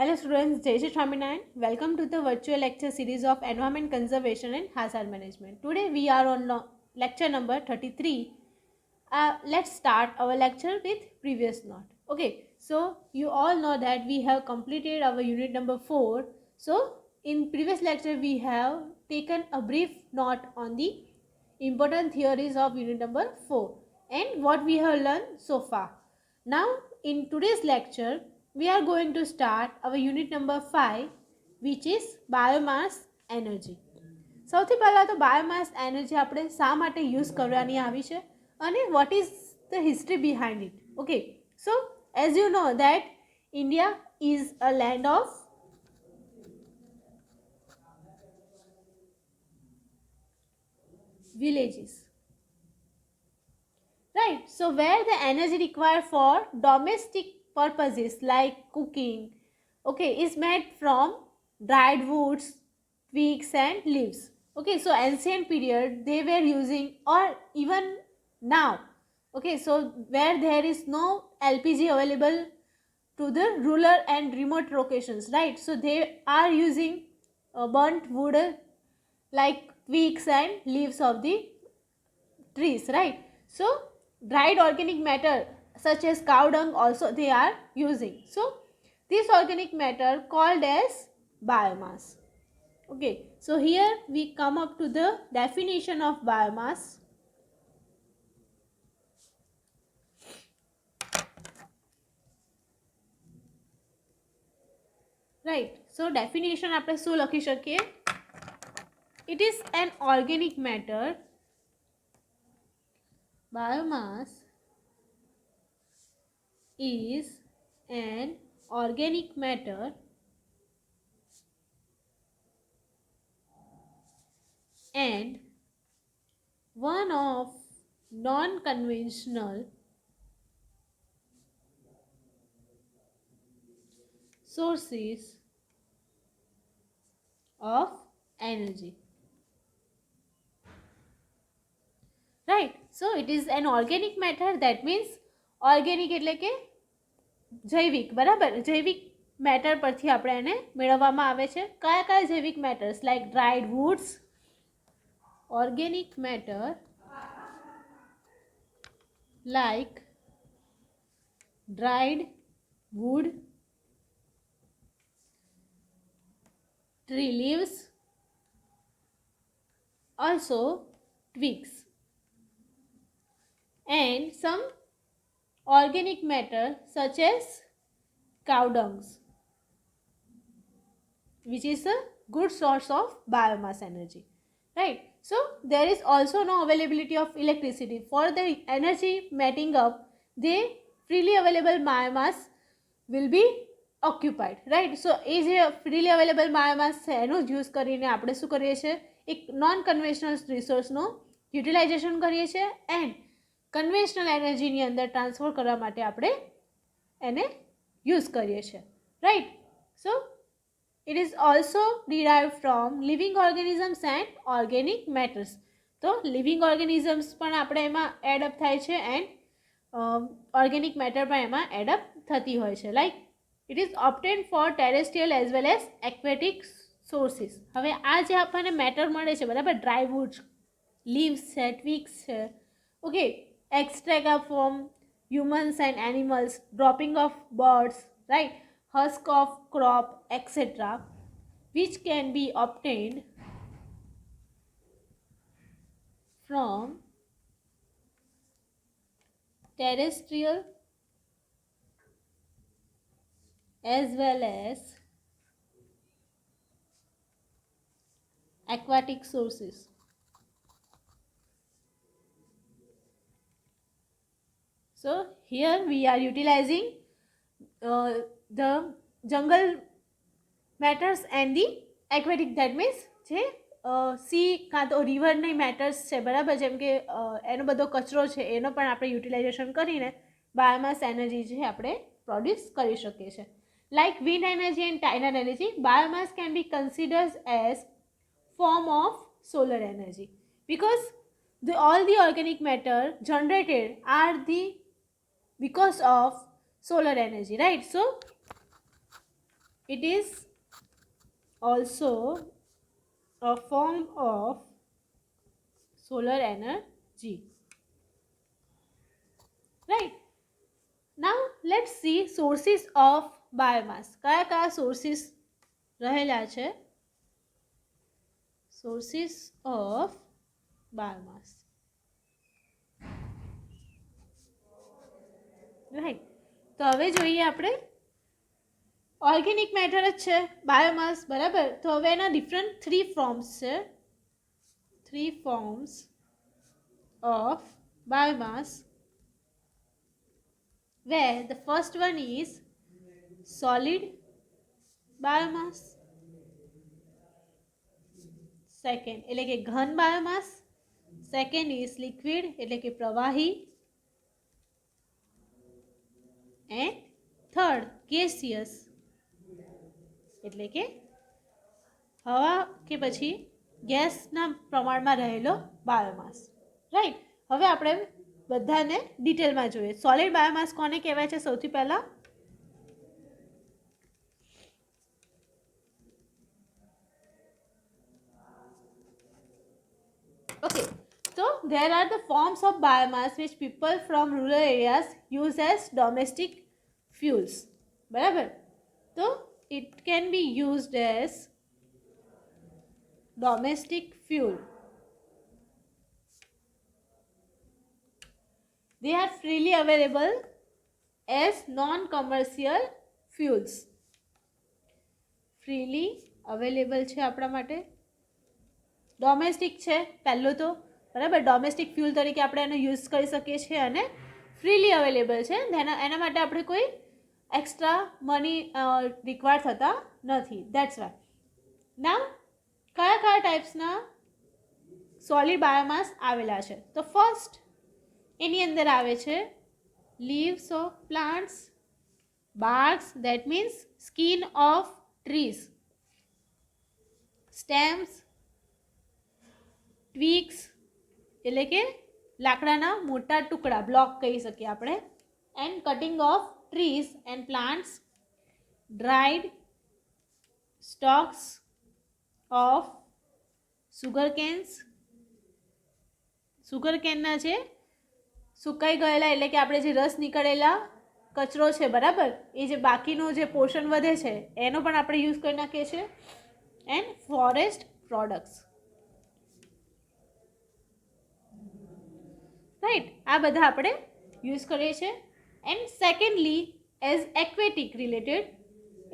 Hello students, Jai Shri Swaminarayan. Welcome to the virtual lecture series of Environment Conservation and Hazard Management. Today we are on lecture number 33. Let's start our lecture with previous note. Okay, so you all know that we have completed our unit number 4. So in previous lecture we have taken a brief note on the important theories of unit number 4 and what we have learned so far. Now in today's lecture we are going to start our unit number 5, which is biomass energy. સૌથી પહેલાં તો biomass energy આપણે શા માટે use કરવાની આવી છે અને what is the history behind it. Okay, so as you know that India is a land of villages, right? So where the energy required for domestic purposes like cooking, okay, is made from dried woods, twigs and leaves. Okay, so ancient period they were using, or even now, okay, so where there is no LPG available to the rural and remote locations, right? So they are using burnt wood like twigs and leaves of the trees, right? So dried organic matter such as cow dung also they are using. So this organic matter called as biomass. Okay, so here we come up to the definition of biomass. Right, so definition આપણે શું લખી શકીએ? It is an organic matter. Biomass is an organic matter and one of non-conventional sources of energy. Right, so it is an organic matter, that means organic એટલે કે જૈવિક, બરાબર? જૈવિક matter પરથી આપણે એને મેળવવામાં આવે છે. કયા કયા જૈવિક matters? Like dried woods, organic matter like dried wood, tree leaves, also twigs, and some organic matter such as cow dungs, which is a good source of biomass energy, right? So there is also no availability of electricity. For the energy mating up, the freely available biomass will be occupied, right? So એ જે freely available biomass છે એનો use કરીને આપણે શું કરીએ છીએ? એક non conventional રિસોર્સનો યુટિલાઇઝેશન કરીએ છીએ એન્ડ કન્વેન્શનલ એનર્જીની અંદર ટ્રાન્સફર કરવા માટે આપણે એને યુઝ કરીએ છીએ, right? So it is also derived from living organisms and organic matters. તો living organisms પણ આપણે એમાં એડ અપ થાય છે and organic matter પણ એમાં એડ અપ થતી હોય છે. Like it is obtained for terrestrial as well as aquatic sources. હવે આ જે આપણને મેટર મળે છે, બરાબર, ડ્રાય વુડ્સ, લીવ્સ છે, ટ્વિગ્સ છે, okay, extract from humans and animals, dropping of birds, right, husk of crop, etc., which can be obtained from terrestrial as well as aquatic sources. So here we are utilizing the jungle matters and the aquatic, that means જે सी કાં તો રિવરની matters છે, બરાબર, જેમ કે એનો બધો કચરો છે એનો પણ આપણે યુટિલાઇઝેશન કરીને બાયોમાસ એનર્જી જે આપણે પ્રોડ્યુસ કરી શકીએ છીએ. Like wind energy and tidal energy, biomass can B considered as form of solar energy because all the organic matter generated are because of solar energy, right? So It is also a form of solar energy. Right. Now let's see sources of biomass. કયા કયા sources રહેલા છે? Sources of biomass. Right, તો હવે જોઈએ આપણે organic matter જ છે બાયોમાસ, બરાબર. તો હવે એના ડિફરન્ટ 3 ફોર્મ્સ છે. 3 forms of biomass, where the first one is solid biomass, second એટલે કે ઘન બાયોમાસ, second is liquid એટલે કે પ્રવાહી, and third gaseous એટલે કે હવા કે પછી ગેસના પ્રમાણમાં રહેલો બાયોમાસ. રાઈટ, હવે આપણે બધાને ડિટેલમાં જોઈએ. સોલિડ બાયોમાસ કોને કહેવાય છે? સૌથી પહેલા okay, so there are the forms of biomass which people from rural areas use as domestic fuels. બરાબર, તો it can be used as domestic fuel. They are freely available as non-commercial fuels. Freely available છે આપણા માટે. Domestic છે પહેલું તો, બરાબર. Domestic fuel તરીકે આપણે એનો યુઝ કરી શકીએ છીએ અને ફ્રીલી અવેલેબલ છે. એના માટે આપણે કોઈ એક્સ્ટ્રા મની રિક્વાયર થતા નથી. That's why. નાઉ કયા કયા ટાઈપ્સના સોલિડ બાયોમાસ આવેલા છે? તો ફર્સ્ટ એની અંદર આવે છે leaves of plants, barks that means skin of trees, stems, twigs એટલે કે લાકડાના મોટા ટુકડા, બ્લોક કહી શકીએ આપણે, and cutting of trees and plants, dried stalks of sugar canes. Sugar કેનના જે સુકાઈ ગયેલા એટલે કે આપણે જે રસ નીકળેલા કચરો છે, બરાબર, એ જે બાકીનો જે પોર્શન વધે છે એનો પણ આપણે યુઝ કરી નાખીએ છીએ. And forest products. રાઈટ, આ બધા આપણે યુઝ કરીએ છીએ. And secondly as aquatic related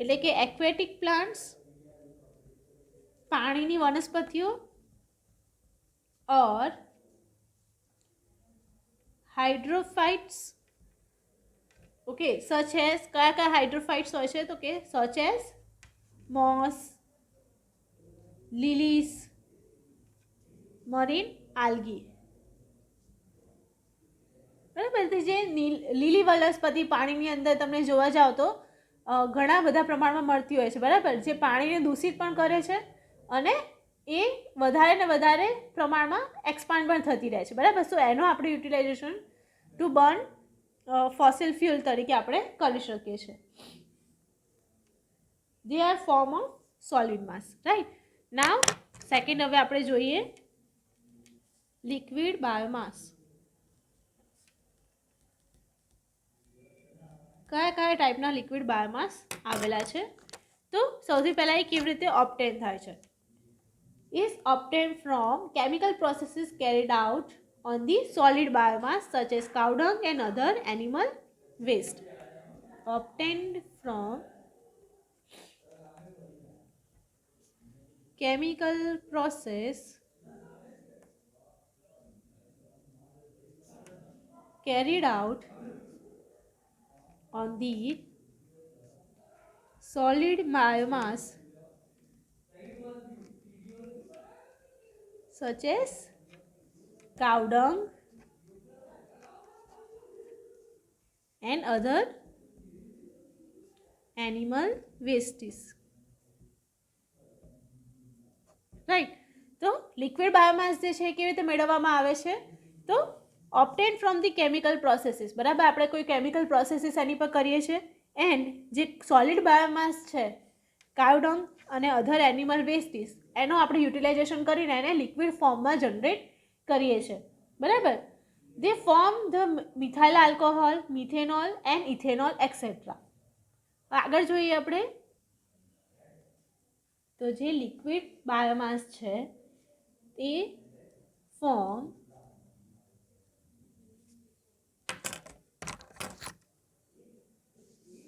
એટલે કે એક્વેટિક પ્લાન્ટ્સ, પાણીની વનસ્પતિઓ, ઓર હાઇડ્રોફાઇટ્સ. ઓકે, સચ એઝ કયા કયા હાઇડ્રોફાઇટ્સ હોય છે? તો કે such as moss, lilies, marine algae. બરાબર, જે લીલી વનસ્પતિ પાણીની અંદર તમને જોવા જાઓ તો ઘણા બધા પ્રમાણમાં મળતી હોય છે, બરાબર, જે પાણીને દૂષિત પણ કરે છે અને એ વધારે ને વધારે પ્રમાણમાં એક્સપાન્ડ પણ થતી રહે છે, બરાબર. સો એનો આપણે utilization to burn fossil fuel તરીકે આપણે કરી શકીએ છીએ. They are form of solid mass. Right, now second હવે આપણે જોઈએ લિક્વિડ બાયોમાસ. કયા કયા ટાઈપના લિક્વિડ બાયોમાસ આવેલા છે? તો સૌથી પહેલાં એ કેવી રીતે ઓબ્ટેન થાય છે? is obtained from chemical processes carried out on the solid biomass such as cow dung and other animal waste. Obtained from chemical process carried out on the solid biomass such as cow dung and other animal wastes. Right, તો liquid biomass જે છે કેવી રીતે મેળવવામાં આવે છે? તો ઓબ્ટેન from the chemical processes, બરાબર. આપણે કોઈ કેમિકલ પ્રોસેસીસ એની પર કરીએ છીએ એન્ડ જે સોલિડ બાયોમાસ છે કાઉ ડંગ અને અધર એનિમલ વેસ્ટીસ એનો આપણે યુટિલાઇઝેશન કરીને એને લિક્વિડ ફોર્મમાં જનરેટ કરીએ છીએ, બરાબર. They form the methyl alcohol, methanol and ethanol etcetera. આગળ જોઈએ આપણે તો જે લિક્વિડ બાયોમાસ છે તે form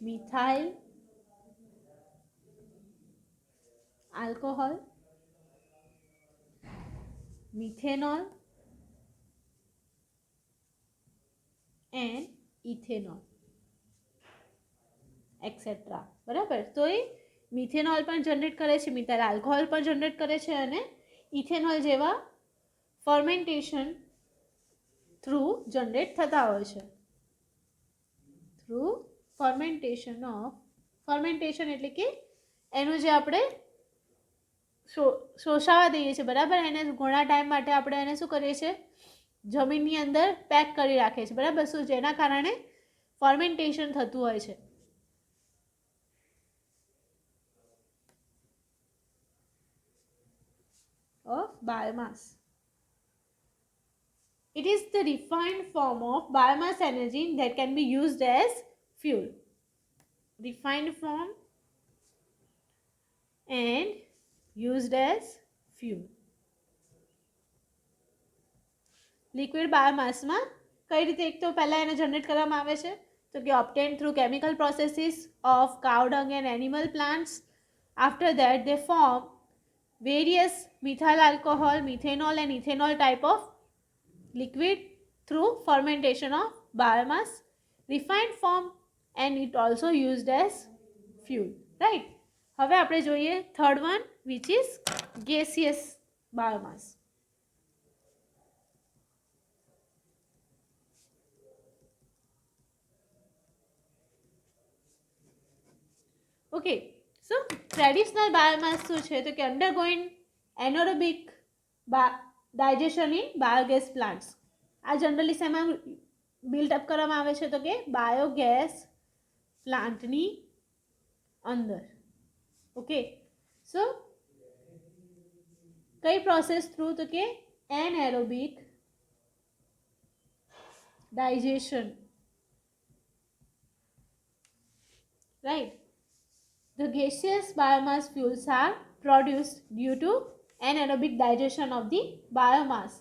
methyl alcohol, methanol and ethanol etcetera, બરાબર. તો એ મિથેનોલ પણ જનરેટ કરે છે, મિથાઇલ આલ્કોહોલ પણ જનરેટ કરે છે અને ઇથેનોલ જેવા ફર્મેન્ટેશન થ્રુ જનરેટ થતા હોય છે. થ્રુ ફર્મેન્ટેશન એટલે કે એનું જે આપણે શોષાવા દઈએ છીએ, બરાબર. એને ઘણા ટાઈમ માટે આપણે એને શું કરીએ છીએ, જમીનની અંદર પેક કરી રાખીએ છીએ, બરાબર. શું જેના કારણે ફર્મેન્ટેશન થતું હોય છે. Of biomass. It is the refined form of biomass energy that can be used as fuel. Refined form and used as fuel. Liquid બાયોમાસમાં કઈ રીતે એક તો પહેલાં એને જનરેટ કરવામાં આવે છે તો કે obtain through chemical processes of cow dung and animal plants. After that they form various methyl alcohol, methanol and ethanol type of liquid through fermentation of biomass, refined form, and it also used as fuel, right. હવે આપણે જોઈએ third one which is gaseous biomass. Okay, so traditional biomass શું છે તો કે undergoing anaerobic digestion in biogas plants. આ generally શેમાં build-up કરવામાં આવે છે તો કે બાયોગેસ પ્લાન્ટની અંદર. ઓકે, સો કઈ પ્રોસેસ થ્રુ તો કે anaerobic digestion, right. The gaseous biomass fuels are produced due to anaerobic digestion of the biomass.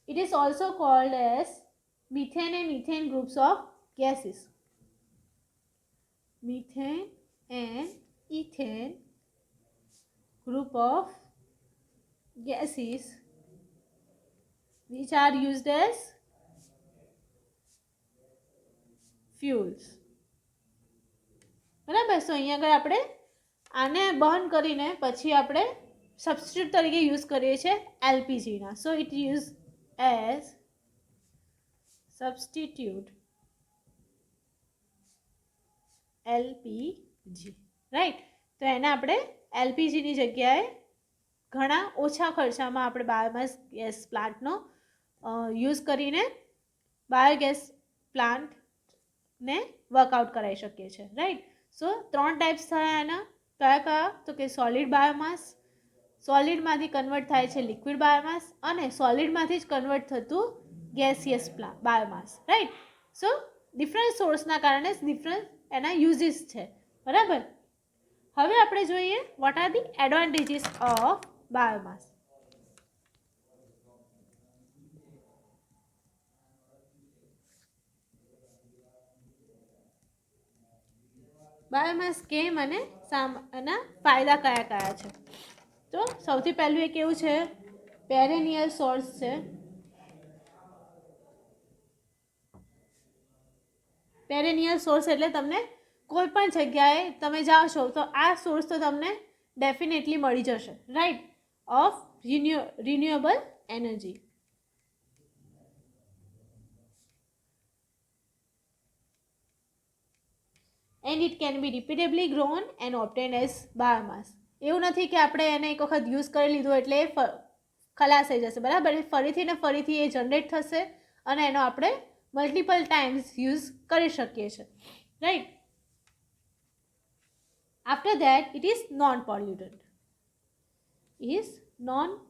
It is also called as methane and ethane groups of gases. Methane and ethane group of gases which are used as fuels. બરાબર. સો અહીંયા આગળ આપણે આને burn કરીને પછી આપણે substitute તરીકે use કરીએ છીએ એલપીજીના. So it use as substitute LPG, right. તો એને આપણે એલપીજીની જગ્યાએ ઘણા ઓછા ખર્ચામાં આપણે બાયોમાસ ગેસ પ્લાન્ટનો યુઝ કરીને બાયોગેસ પ્લાન્ટને વર્કઆઉટ કરાવી શકીએ છીએ, રાઈટ. સો 3 ટાઈપ્સ થયા એના. કયા તો કે સોલિડ બાયોમાસ, સોલિડમાંથી કન્વર્ટ થાય છે લિક્વિડ બાયોમાસ અને સોલિડમાંથી જ કન્વર્ટ થતું ગેસિયસ બાયોમાસ, રાઈટ. સો ડિફરન્ટ સોર્સના કારણે ડિફરન્ટ એના યુઝિસ છે, બરાબર. હવે આપણે જોઈએ what are the advantages of biomass. Biomass કેમ અને એના ફાયદા કયા કયા છે તો સૌથી પહેલું એક એવું છે પેરેનિયલ સોર્સ છે. પેરેનિયલ સોર્સ એટલે તમને કોઈ પણ જગ્યાએ તમે જાઓ છો તો આ સોર્સ તો તમને ડેફિનેટલી મળી જશે, right, of renewable energy. and it can be repeatedly grown and obtained as biomass. એવું નથી કે આપણે એને એક વખત યુઝ કરી લીધું એટલે ખલાસ થઈ જશે, બરાબર. ફરીથી ને ફરીથી એ જનરેટ થશે અને એનો આપણે મલ્ટિપલ ટાઈમ્સ યુઝ કરી શકીએ છીએ, right. After that, it is non-pollutant. Is non-pollutant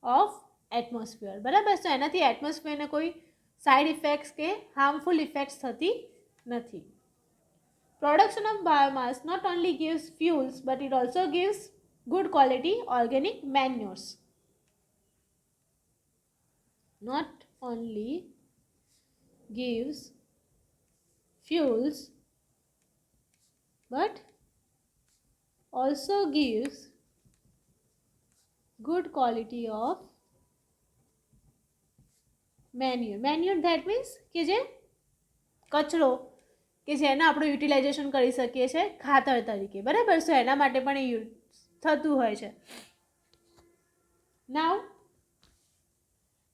of atmosphere. બરાબર. સો એનાથી એટમોસ્ફિયરને કોઈ સાઇડ ઇફેક્ટ્સ કે હાર્મફુલ ઇફેક્ટ્સ થતી નથી. Production of biomass not only gives fuels but it also gives good quality organic manures. Not only gives fuels but also gives good quality of manure. Manure that means કે જે કચરો કે જેને આપણે utilization કરી શકીએ છીએ ખાતર તરીકે. બરાબર. સો એના માટે પણ એ યુઝ થતું હોય છે. નાઉ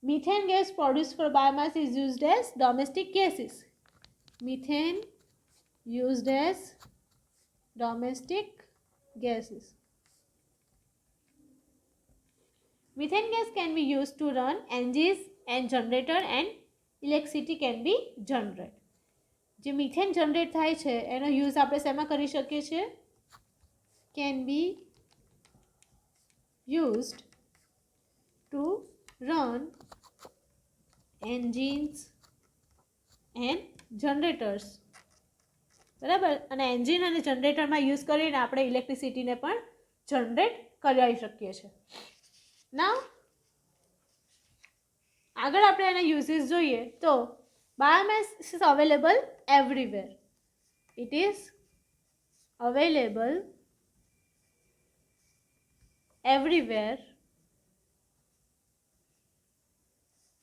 methane gas produced for biomass is used as domestic gases. Methane used as domestic gases. Methane gas can be used to run engines and generator and electricity can be generated. જે methane generate થાય છે એનો use આપણે શેમાં કરી શકીએ છીએ? Can be used to run engines and generators. બરાબર. અને એન્જિન અને જનરેટરમાં યુઝ કરીને આપણે ઇલેક્ટ્રિસિટીને પણ જનરેટ કરાવી શકીએ છીએ. નાઉ આગળ આપણે એના યુઝીસ જોઈએ તો biomass is available everywhere. It is available everywhere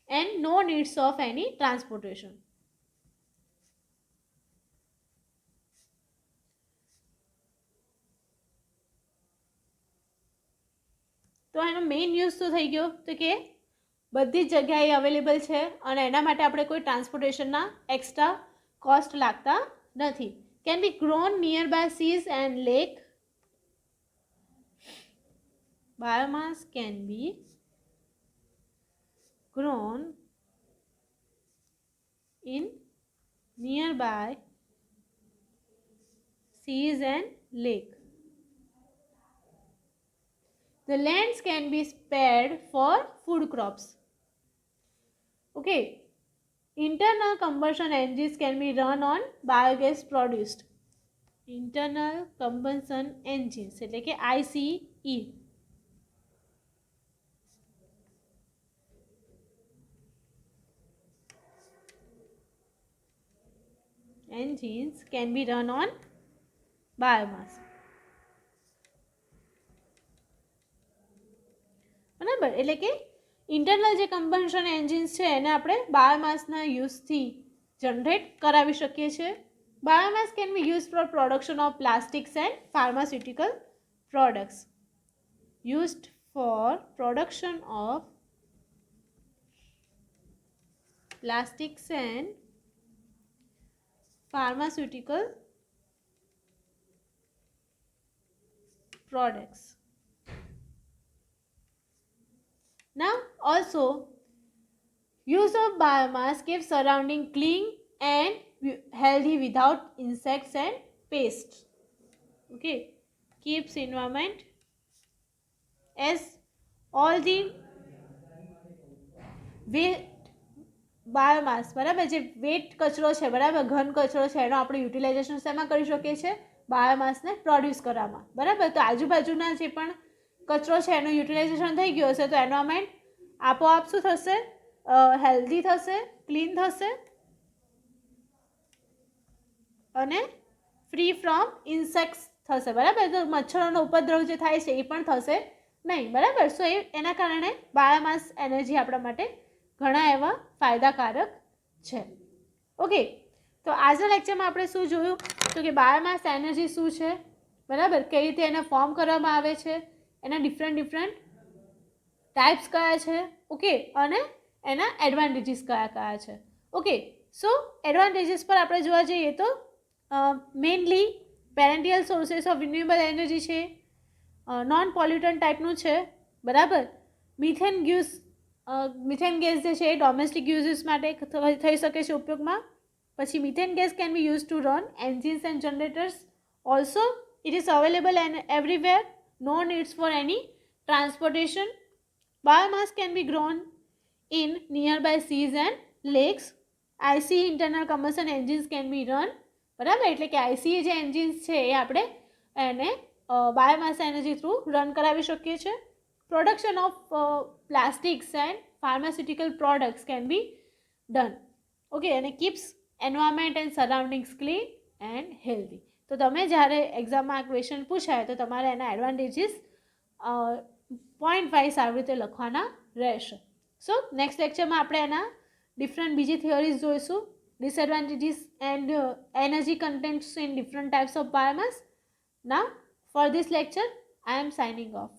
and no needs of any transportation. તો એનો મેઇન યુઝ શું થઈ ગયો? તો કે બધી જ જગ્યાએ અવેલેબલ છે અને એના માટે આપણે કોઈ ટ્રાન્સપોર્ટેશનના એક્સ્ટ્રા કોસ્ટ લાગતા નથી. Can be grown nearby seas and lake. Biomass can be grown in nearby seas and lake. The lands can be spared for food crops. Okay. Internal combustion engines can be run on biogas produced. Internal combustion engines એટલે કે ICE. Engines can be run on biomass. બરાબર. એટલે કે internal જે combustion engines છે એને આપણે બાયોમાસના યુઝથી generate કરાવી શકીએ છીએ. Biomass can B use for production of plastics and pharmaceutical products. Used four production of plastics and pharmaceutical products. Now also use of biomass keeps surrounding clean and healthy without insects and pests. Okay, keeps environment as all the waste biomass બરાબર જે wet કચરો છે બરાબર ઘન કચરો છે એનો આપણે યુટિલાઇઝેશન શેમાં કરી શકીએ છીએ? બાયોમાસને પ્રોડ્યુસ કરવામાં. બરાબર. તો આજુબાજુના જે પણ કચરો છે એનું યુટિલાઇઝેશન થઈ ગયું હશે તો એન્વાયરમેન્ટ આપોઆપ શું થશે? હેલ્ધી થશે, ક્લીન થશે અને ફ્રી ફ્રોમ ઇન્સેક્ટ્સ થશે. બરાબર. તો મચ્છરોનો ઉપદ્રવ જે થાય છે એ પણ થશે નહીં. બરાબર. સો એના કારણે બાયોમાસ એનર્જી આપણા માટે ઘણા એવા ફાયદાકારક છે. ઓકે. તો આજના લેક્ચરમાં આપણે શું જોયું? તો કે બાયોમાસ એનર્જી શું છે? બરાબર. કઈ રીતે એને ફોર્મ કરવામાં આવે છે, એના ડિફરન્ટ ટાઈપ્સ કયા છે. ઓકે. અને એના એડવાન્ટેજીસ કયા કયા છે. ઓકે. સો એડવાન્ટેજીસ પર આપણે જોવા જઈએ તો મેઇનલી પેરેન્ટિયલ સોર્सेस ઓફ રિન્યુએબલ એનર્જી છે, નોન પોલ્યુટન્ટ ટાઈપનું છે. બરાબર. મિથેન ગેસ જે છે એ ડોમેસ્ટિક યુઝિસ માટે થઈ શકે છે ઉપયોગમાં. પછી methane gas can be used to run engines and generators. Also, it is available and everywhere. No needs for any transportation. Biomass can be grown in nearby seas and lakes. IC internal combustion engines can be run. બરાબર, એટલે કે IC જે engines છે એ આપણે એને biomass energy through run કરાવી શકીએ છીએ. Production of plastics and pharmaceutical products can be done. Okay, અને keeps environment and surroundings clean and healthy. તો તમે જ્યારે એક્ઝામમાં આ ક્વેશ્ચન પૂછાય તો તમારે એના એડવાન્ટેજીસ પોઈન્ટ વાઇઝ આવી રીતે લખવાના રહેશે. સો નેક્સ્ટ લેક્ચરમાં આપણે એના ડિફરન્ટ બીજી થિયરીઝ જોઈશું. Disadvantages and energy contents in different types of biomass. Now, for this lecture, I am signing off.